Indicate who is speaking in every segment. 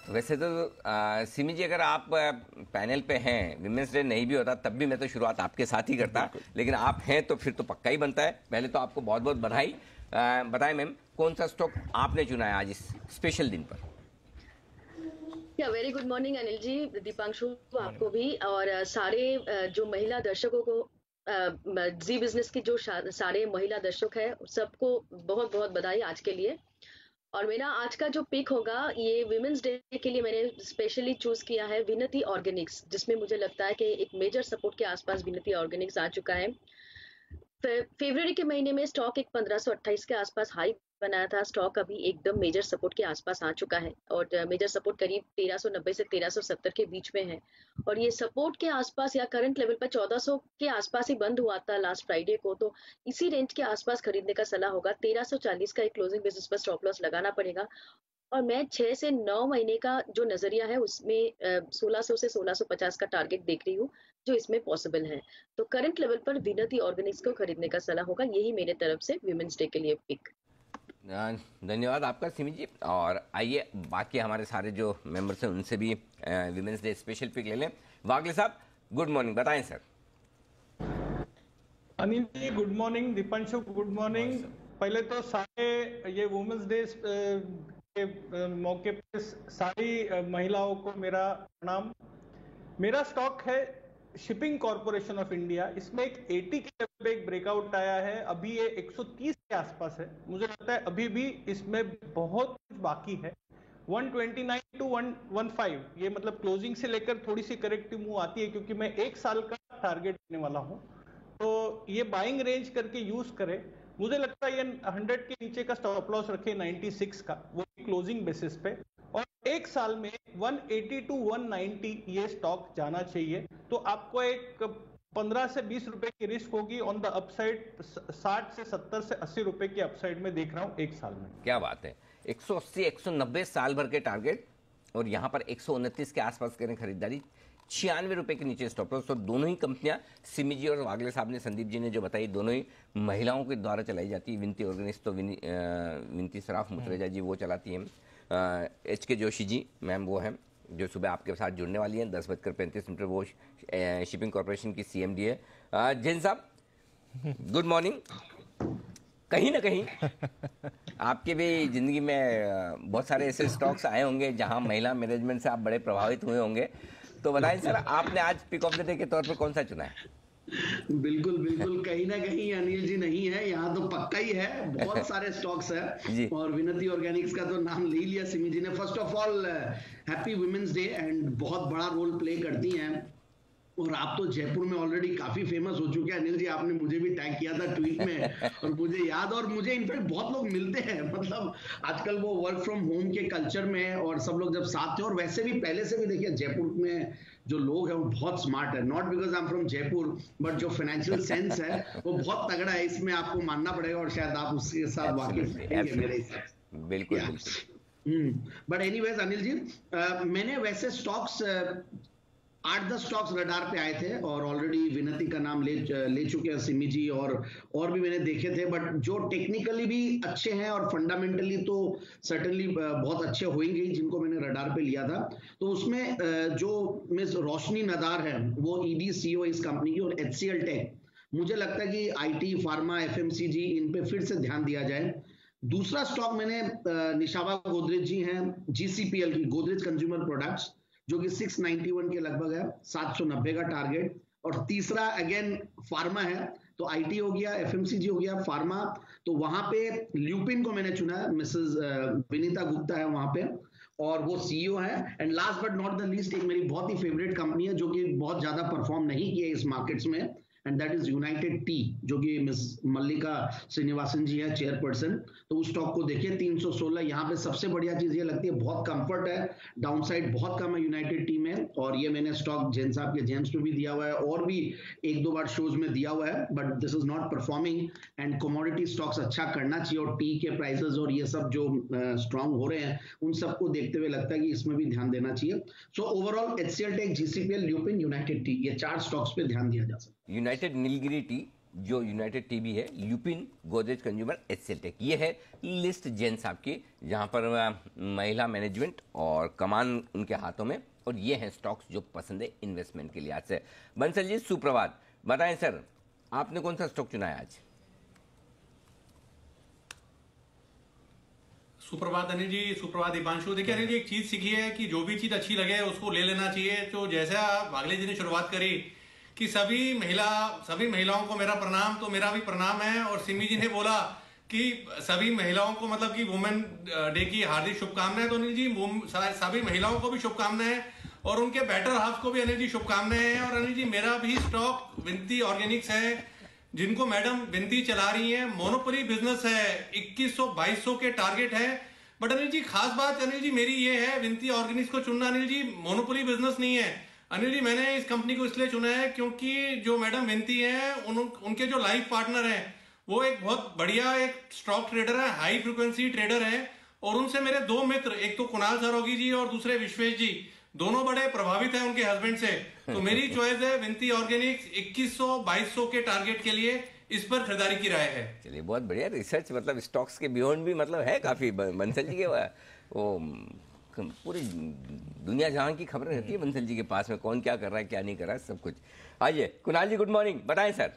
Speaker 1: वैसे तो सिमी जी, अगर आप पैनल पे हैं, विमेंस डे नहीं भी होता तब भी मैं तो शुरुआत आपके साथ ही करता, लेकिन आप हैं तो फिर तो पक्का ही बनता है। पहले तो आपको बहुत बहुत बधाई। बताएं मैम, कौन सा स्टॉक आपने चुना है आज इस स्पेशल दिन पर?
Speaker 2: Very good morning Anil ji, Deepanshu आपको भी, और सारे जो महिला दर्शकों को, जी बिजनेस की जो सारे महिला दर्शक है सबको बहुत बहुत बधाई आज के लिए। और मेरा आज का जो पिक होगा, ये विमेंस डे के लिए मैंने स्पेशली चूज किया है विनती ऑर्गेनिक्स, जिसमें मुझे लगता है कि एक मेजर सपोर्ट के आसपास विनती ऑर्गेनिक्स आ चुका है। फरवरी के महीने में स्टॉक एक 1528 के आसपास हाई बनाया था। स्टॉक अभी एकदम मेजर सपोर्ट के आसपास आ चुका है, और मेजर सपोर्ट करीब 1390 से 1370 के बीच में है। और ये सपोर्ट के आसपास या करंट लेवल पर 1400 के आसपास ही बंद हुआ था लास्ट फ्राइडे को, तो इसी रेंज के आसपास खरीदने का सलाह होगा। 1340 का एक क्लोजिंग बेसिस पर स्टॉप लॉस लगाना पड़ेगा। और मैं 6 से 9 महीने का जो नजरिया है उसमें 1600 से 1650 का टारगेट देख रही हूँ, जो इसमें पॉसिबल है। तो करंट लेवल पर विनती ऑर्गेनिक्स को खरीदने का सलाह होगा। यही मेरे तरफ से विमेंस डे के लिए पिक।
Speaker 1: धन्यवाद आपका सिमी जी। और आइए बाकी हमारे सारे जो मेंबर्स हैं उनसे भी विमेंस डे स्पेशल पिक ले लें। वागले साहब, गुड मॉर्निंग, बताएं sir.
Speaker 3: Anil ji good morning, Deepanshu good morning. पहले तो सारे ये वुमेन्स डे के मौके पे सारी महिलाओं को मेरा प्रणाम। मेरा स्टॉक है शिपिंग कॉरपोरेशन ऑफ इंडिया। इसमें एक 80 के लेवल पे एक ब्रेकआउट आया है, अभी ये 130 के आसपास है। मुझे लगता है अभी भी इसमें बहुत कुछ बाकी है। 129 टू 115 ये मतलब क्लोजिंग से लेकर थोड़ी सी करेक्टिव मूव आती है, क्योंकि मैं एक साल का टारगेट देने वाला हूं, तो ये बाइंग रेंज करके यूज करें। मुझे लगता है ये 100 के नीचे का स्टॉप लॉस रखे 96 का, वो क्लोजिंग बेसिस पे। और एक साल में 180 टू 190 ये स्टॉक जाना चाहिए। तो आपको एक 15 से 20 रुपए की रिस्क होगी ऑन द अपसाइड, 60 से 70 से 80 रुपए की अपसाइड में देख रहा हूं एक साल में।
Speaker 1: क्या बात है, 180 190 साल भर के टारगेट, और यहाँ पर 129 के आसपास करें खरीदारी, 96 रुपए के नीचे स्टॉप लॉस। तो दोनों ही कंपनियां, सिमी जी और वागले साहब ने, संदीप जी ने जो बताई, दोनों ही महिलाओं के द्वारा चलाई जाती है। विनती ऑर्गेनिक्स तो विनती सराफ मुतरेजा जी वो चलाती हैं। HK जोशी जी मैम वो हैं जो सुबह आपके साथ जुड़ने वाली हैं 10:35, वो शिपिंग कॉरपोरेशन की CMD है। जैन साहब, गुड मॉर्निंग। कहीं ना कहीं आपके भी जिंदगी में बहुत सारे ऐसे स्टॉक्स आए होंगे जहां महिला मैनेजमेंट से आप बड़े प्रभावित हुए होंगे, तो बताएं सर, आपने आज पिक ऑफ द डे के तौर पर कौन सा चुना है?
Speaker 4: बिल्कुल बिल्कुल, कहीं ना कहीं अनिल जी नहीं है, यहाँ तो पक्का ही है। बहुत सारे स्टॉक्स है और विनती ऑर्गेनिक्स का तो नाम ले लिया सिमी जी ने। First of all happy women's day, and बहुत बड़ा रोल प्ले करती हैं। और आप तो जयपुर में ऑलरेडी काफी फेमस हो चुके हैं अनिल जी, आपने मुझे भी टैग किया था ट्वीट में और मुझे याद, और मुझे इनफैक्ट बहुत लोग मिलते हैं, मतलब आजकल वो वर्क फ्रॉम होम के कल्चर में और सब लोग जब साथ थे। और वैसे भी पहले से भी देखिए जयपुर में जो लोग हैं वो बहुत स्मार्ट है, not because I am from Jaipur, but जो फाइनेंशियल सेंस है वो बहुत तगड़ा है, इसमें आपको मानना पड़ेगा, और शायद आप उसके साथ वाकिफ हैं मेरे हिसाब से।
Speaker 1: बिल्कुल।
Speaker 4: बट एनीवेज अनिल जी, मैंने वैसे स्टॉक्स 8-10 स्टॉक्स रडार पे आए थे, और ऑलरेडी विनती का नाम ले चुके हैं सिमी जी, और भी मैंने देखे थे, बट जो टेक्निकली भी अच्छे हैं और फंडामेंटली तो सर्टेनली बहुत अच्छे होंगे ही, जिनको मैंने रडार पे लिया था। तो उसमें जो मिस रोशनी नदार है वो ED CEO इस कंपनी की, और HCL टेक, मुझे लगता है कि IT, फार्मा, FMCG इन पे फिर से ध्यान दिया जाए। दूसरा स्टॉक मैंने निशावा गोदरेज जी हैं, GCPL की, गोदरेज कंज्यूमर प्रोडक्ट्स, जो कि 691 के लगभग है, 790 का टारगेट। और तीसरा अगेन फार्मा है, तो IT हो गया, FMCG हो गया, फार्मा, तो वहां पे ल्यूपिन को मैंने चुना है, मिसेस विनीता गुप्ता है वहां पे, और वो CEO है। And last but not the least, एक मेरी बहुत ही फेवरेट कंपनी है जो कि बहुत ज्यादा परफॉर्म नहीं की है इस मार्केट्स में, and that is United T, जो कि मिस मल्लिका श्रीनिवासन जी है चेयरपर्सन। तो उस स्टॉक को देखिए 316। यहाँ पे सबसे बढ़िया चीज ये लगती है, बहुत कंफर्ट है, डाउनसाइड बहुत कम है यूनाइटेड टी में। और ये मैंने स्टॉक जैन साहब के जेम्स पे भी दिया हुआ है, और भी 1-2 बार शोज में दिया हुआ है, but this is not performing. And commodity stocks अच्छा करना चाहिए, और टी के प्राइसेस और ये सब जो स्ट्रांग हो रहे हैं उन सबको देखते हुए लगता है कि इसमें भी ध्यान देना चाहिए। So overall HCL tech, GCPL, Lupin, united tea, ये 4 स्टॉक्स पे ध्यान दिया जा सकता है।
Speaker 1: यूनाइटेड नीलगिरी टी जो यूनाइटेड टीवी है, Lupin, Godrej consumer, HCL tech. ये है लिस्ट जेंट्स आपकी, जहां पर महिला मैनेजमेंट और कमान उनके हाथों में, और ये हैं स्टॉक्स जो पसंद है इन्वेस्टमेंट के लिए आज से। बंसल जी सुप्रभात, बताएं सर आपने कौन सा स्टॉक चुना है आज?
Speaker 5: सुप्रभात अनिल जी, सुप्रभात दीपांशु। देखिए अनिल जी, एक चीज सीखी है कि जो भी चीज अच्छी लगे उसको ले लेना चाहिए। तो जैसा वागले जी ने शुरुआत करी कि सभी महिलाओं को मेरा प्रणाम, तो मेरा भी प्रणाम है। और सिमी जी ने बोला कि सभी महिलाओं को मतलब कि वुमेन डे की हार्दिक शुभकामनाएं। तो अनिल जी सभी महिलाओं को भी शुभकामनाएं और उनके बेटर हाफ को भी अनिल जी शुभकामनाएं हैं। और अनिल जी मेरा भी स्टॉक विनती ऑर्गेनिक्स है, जिनको मैडम विनती चला रही हैं। मोनोपोली बिजनेस है, 2100-2200 के टारगेट है। बट अनिल जी खास बात अनिल जी मेरी ये है, विनती ऑर्गेनिक्स को चुनना अनिल जी मोनोपोली बिजनेस नहीं है। अनिल जी मैंने इस कंपनी को इसलिए चुना है क्योंकि जो मैडम विनती है उनके जो लाइफ पार्टनर हैं वो एक बहुत बढ़िया एक स्टॉक ट्रेडर है, हाई फ्रिक्वेंसी ट्रेडर है। और उनसे मेरे दो मित्र, एक तो कुणाल सरोगी जी और दूसरे विश्वेश जी, दोनों बड़े प्रभावित हैं उनके हस्बैंड से। तो मेरी चॉइस है विनती ऑर्गेनिक्स 2100-2200 के टारगेट के लिए, इस पर खरीदारी की राय है।
Speaker 1: चलिए बहुत बढ़िया रिसर्च, मतलब स्टॉक्स के बियॉन्ड भी मतलब है काफी बंसल जी के वो पूरी दुनिया जहां की खबरें रहती है बंसल जी के पास में, कौन क्या कर रहा है क्या नहीं कर रहा है सब कुछ। आइए कुणाल जी, गुड मॉर्निंग, बताएं sir.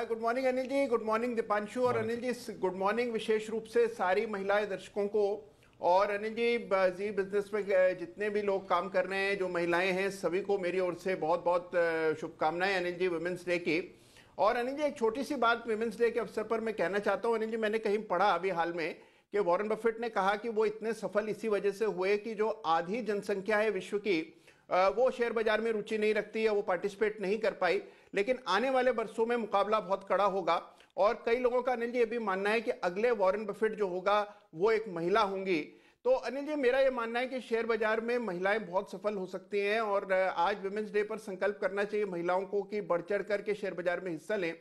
Speaker 6: Good morning Anil ji, good morning Deepanshu. और अनिल जी गुड मॉर्निंग विशेष रूप से सारी महिला दर्शकों को। और अनिल जी बिजनेस में जितने भी लोग काम कर रहे हैं, जो महिलाएं हैं, सभी को मेरी ओर से बहुत बहुत शुभकामनाएं अनिल जी वुमेन्स डे की। और अनिल जी एक छोटी सी बात वुमेन्स डे के अवसर पर मैं कहना चाहता हूं। अनिल जी मैंने कहीं पढ़ा अभी हाल में कि वॉरेन बफेट ने कहा कि वो इतने सफल इसी वजह से हुए कि जो आधी जनसंख्या है विश्व की वो शेयर बाजार में रुचि नहीं रखती है, वो पार्टिसिपेट नहीं कर पाई। लेकिन आने वाले वर्षों में मुकाबला बहुत कड़ा होगा। और कई लोगों का अनिल जी ये भी मानना है कि अगले वॉरेन बफेट जो होगा वो एक महिला होंगी। तो अनिल जी मेरा ये मानना है कि शेयर बाजार में महिलाएं बहुत सफल हो सकती हैं। और आज वुमेन्स डे पर संकल्प करना चाहिए महिलाओं को कि बढ़ चढ़ करके शेयर बाजार में हिस्सा लें।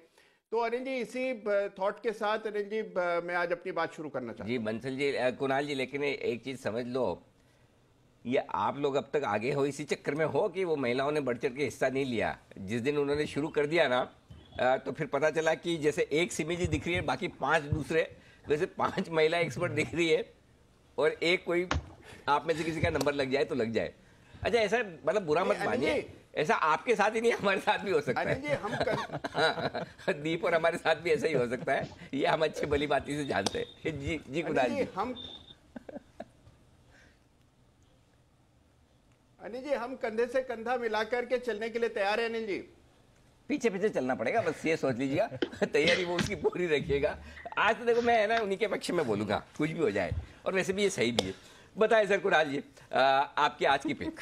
Speaker 6: तो अनिल जी इसी थॉट के साथ अनिल जी मैं आज अपनी बात शुरू करना चाहता हूं।
Speaker 1: जी बंसल जी, कुणाल जी, लेकिन एक चीज समझ लो, ये आप लोग अब तक आगे हो इसी चक्कर में हो कि वो महिलाओं ने बढ़ चढ़ के हिस्सा नहीं लिया। जिस दिन उन्होंने शुरू कर दिया ना, तो फिर पता चला कि जैसे एक सिमी जी दिख रही है, बाकी 5 दूसरे, वैसे 5 महिला एक्सपर्ट दिख रही है, और एक कोई आप में से किसी का नंबर लग जाए तो लग जाए। अच्छा ऐसा मतलब बुरा मत मानिए, ऐसा आपके साथ ही नहीं हमारे साथ भी हो सकता है। दीप और हमारे साथ भी ऐसा ही हो सकता है, ये हम अच्छे भली बाती से जानते हैं। जी कुणाल जी,
Speaker 6: अनिल जी हम कंधे से कंधा मिलाकर के चलने के लिए तैयार है। अनिल जी
Speaker 1: पीछे पीछे चलना पड़ेगा, बस ये सोच लीजिएगा। तैयारी वो उसकी पूरी रखिएगा। आज तो देखो मैं है ना उन्हीं के पक्ष में बोलूंगा, कुछ भी हो जाए, और वैसे भी ये सही भी है। बताएं सर कुणाल जी, आपकी आज की पिक।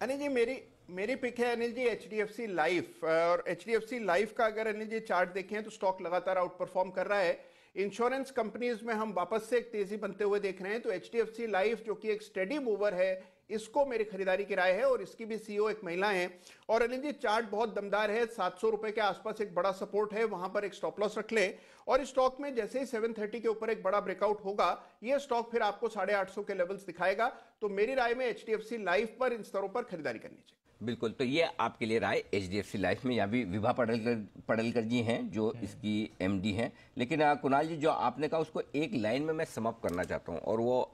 Speaker 6: अनिल जी मेरी पिक है अनिल जी HDFC लाइफ। और HDFC लाइफ का अगर अनिल जी चार्ट देखें तो स्टॉक लगातार आउट परफॉर्म कर रहा है। इंश्योरेंस कंपनीज में हम वापस से एक तेजी बनते हुए देख रहे हैं। तो HDFC लाइफ जो कि एक स्टेडी मूवर है, इसको मेरी खरीदारी की राय है। और इसकी भी CEO एक महिला है। और अनिल जी चार्ट बहुत दमदार है, 700 रुपए के आसपास एक बड़ा सपोर्ट है, वहां पर एक स्टॉप लॉस रख लें। और इस स्टॉक में जैसे ही 730 के ऊपर एक बड़ा ब्रेकआउट होगा, ये स्टॉक फिर आपको 850 के लेवल्स दिखाएगा। तो मेरी राय में HDFC लाइफ पर इन स्तरों पर खरीदारी करनी चाहिए।
Speaker 1: बिल्कुल, तो ये आपके लिए राय HDFC लाइफ में। यहाँ भी विभा पडलकर जी हैं जो इसकी MD हैं। लेकिन कुणाल जी जो आपने कहा उसको एक लाइन में मैं समअप करना चाहता हूँ, और वो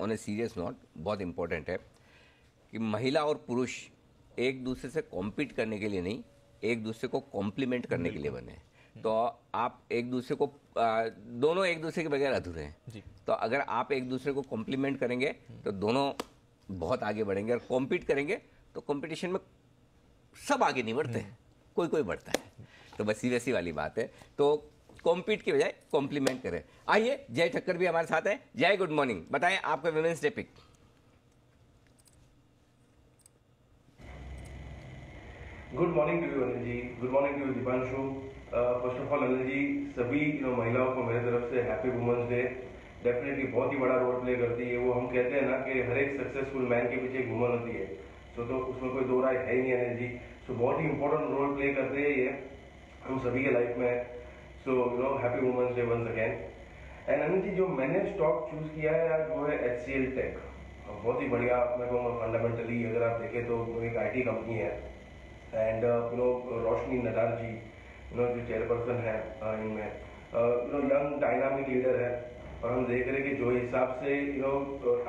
Speaker 1: ऑन ए सीरियस नोट बहुत इंपॉर्टेंट है कि महिला और पुरुष एक दूसरे से कॉम्पीट करने के लिए नहीं, एक दूसरे को कॉम्प्लीमेंट करने के लिए बने। तो आप एक दूसरे को दोनों एक दूसरे के बगैर अधूरे हैं। तो अगर आप एक दूसरे को कॉम्प्लीमेंट करेंगे तो दोनों बहुत आगे बढ़ेंगे, और कॉम्पीट करेंगे तो कंपटीशन में सब आगे नहीं बढ़ते, कोई बढ़ता है। तो बस वैसी वाली बात है। तो कॉम्पीट की बजाय कॉम्प्लीमेंट करें। आइए जय ठक्कर भी हमारे साथ है। जय, गुड मॉर्निंग, बताएं आपका women's day pic.
Speaker 7: Good morning to you Anil ji, good morning to you Deepanshu. First of all Anil ji सभी महिलाओं को मेरे तरफ से हैप्पी वुमेन्स डे। डेफिनेटली बहुत ही बड़ा रोल प्ले करती है। वो हम कहते हैं ना कि हर एक सक्सेसफुल मैन के पीछे एक वुमन होती है। तो उसमें कोई दो राय है ही नहीं अनिल जी। सो बहुत ही इंपॉर्टेंट रोल प्ले करते हैं ये हम सभी के लाइफ में। So happy women's day once again. And Anil ji जो मैंने स्टॉक चूज किया है आज वो है HCL टेक। बहुत ही बढ़िया, मैं कहूँगा फंडामेंटली अगर आप देखें तो एक IT कंपनी है एंड रोशनी नडार जी जो चेयरपर्सन है इनमें यंग डायनामिक लीडर है और हम देख रहे हैं कि जो हिसाब से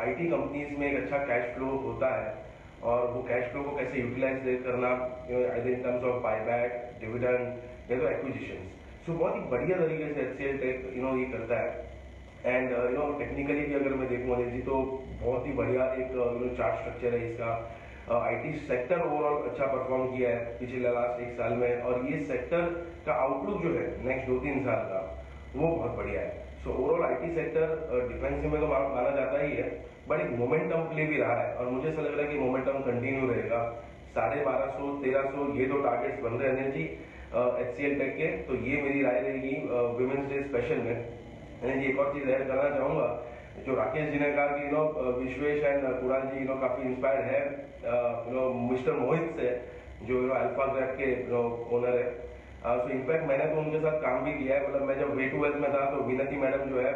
Speaker 7: IT कंपनीज में एक अच्छा कैश फ्लो होता है और वो कैश फ्लो को कैसे यूटिलाइज करना either in terms of buyback, dividend या तो एक्विजिशन, सो बहुत ही बढ़िया तरीके से HCL टेक ये करता है। एंड टेक्निकली भी अगर मैं देखूँ अनिल जी तो बहुत ही बढ़िया एक चार्ट स्ट्रक्चर है इसका। IT सेक्टर ओवरऑल अच्छा परफॉर्म किया है पिछले लास्ट 1 साल में और ये सेक्टर का आउटलुक जो है नेक्स्ट 2-3 साल का वो बहुत बढ़िया है। So overall IT sector defensive में तो माना जाता ही है बट एक मोमेंटम प्ले भी रहा है और मुझे ऐसा लग रहा है कि मोमेंटम कंटिन्यू रहेगा। 1250-1300 ये 2 टारगेट्स बन रहे हैं जी HCL टेक के, तो ये मेरी राय रहेगी वुमेन्स डे स्पेशल में। जी एक और चीज ऐड करना चाहूंगा, जो राकेश जी ने कहा कि विश्वेश एंड कुणाल जी काफी इंस्पायर्ड है मिस्टर मोहित से जो अल्फा ग्रैप के ओनर है। सो इनफैक्ट मैंने तो उनके साथ काम भी किया है, मतलब मैं जब वे टू वेल्थ में था तो विनती मैडम जो है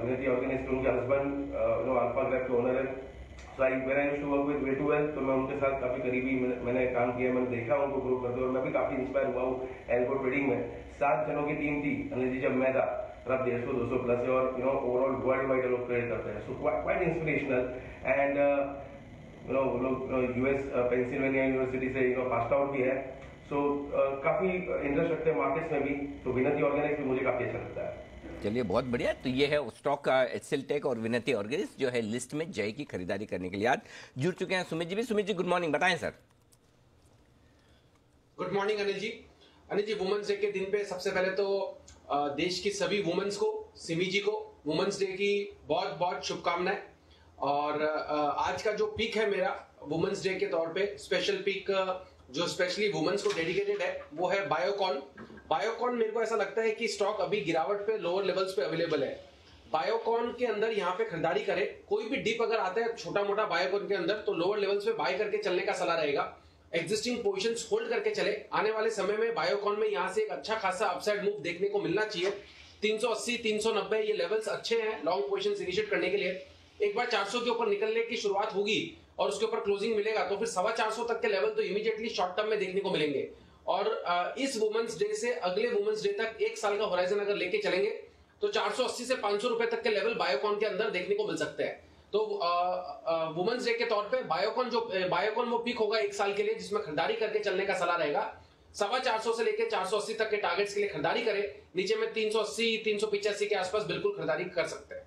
Speaker 7: विनती ऑर्गेनाइज उनके हस्बैंड अल्फा ग्रैप के ओनर है। So I when I used to work with Way to Wealth, तो मैं उनके साथ काफी करीबी मैंने काम किया, मैंने देखा उनको ग्रो करते और मैं भी काफी इंस्पायर हुआ हूँ। एल्गो ट्रेडिंग में 7 जनों की टीम थी अनिल जी जब मैं था, अब 150-200 प्लस है और ओवरऑल वर्ल्ड वाइड लोग ट्रेड करते हैं। सो क्वाइट इंस्पिरेशनल एंड वो लोग यूएस पेंसिल्वेनिया यूनिवर्सिटी से पास आउट भी है। सो काफी इंटरेस्ट रखते हैं मार्केट्स में भी, तो विनती ऑर्गेनाइज भी मुझे काफी अच्छा लगता है।
Speaker 1: चलिए बहुत बढ़िया। तो ये है स्टॉक का HCL टेक और विनती ऑर्गेनाइज जो है लिस्ट में जय की खरीदारी करने के लिए आज जुड़ चुके हैं। सुमित जी भी, सुमित जी गुड मॉर्निंग, बताएं sir.
Speaker 8: Good morning Anil ji. Anil ji women's day के दिन पे सबसे पहले तो देश की सभी वुमेन्स को, सिमी जी को वुमेन्स डे की बहुत बहुत शुभकामनाएं। और आज का जो पिक है मेरा वुमेन्स डे के तौर पे स्पेशल पिक जो स्पेशली वुमेन्स को डेडिकेटेड है वो है बायोकॉन। बायोकॉन मेरे को ऐसा लगता है कि स्टॉक अभी गिरावट पे लोअर लेवल्स पे अवेलेबल है। बायोकॉन के अंदर यहाँ पे खरीदारी करें, कोई भी डिप अगर आता है छोटा मोटा बायोकॉन के अंदर तो लोअर लेवल्स पे बाय करके चलने का सलाह रहेगा। एग्जिस्टिंग पोजीशंस होल्ड करके चले, आने वाले समय में बायोकॉन में यहाँ से एक अच्छा खासा अपसाइड मूव देखने को मिलना चाहिए। 380-390 ये लेवल्स अच्छे हैं लॉन्ग पोजीशंस इनिशिएट करने के लिए। एक बार 400 के ऊपर निकलने की शुरुआत होगी और उसके ऊपर क्लोजिंग मिलेगा तो फिर 425 तक के लेवल तो इमीडिएटली शॉर्ट टर्म में देखने को मिलेंगे। और इस वुमेन्स डे से अगले वुमेन्स डे तक 1 साल का होराइजन अगर लेके चलेंगे तो 480 से 500 रुपए तक के लेवल बायोकॉन के अंदर देखने को मिल सकते हैं। तो वुमेन्स डे के तौर पे बायोकॉन वो पिक होगा 1 साल के लिए जिसमें खरीदारी करके चलने का सलाह रहेगा। 425 से लेके 480 तक के टारगेट्स के लिए खरीदारी करें, नीचे में 380-385 के आसपास बिल्कुल खरीदारी कर सकते हैं।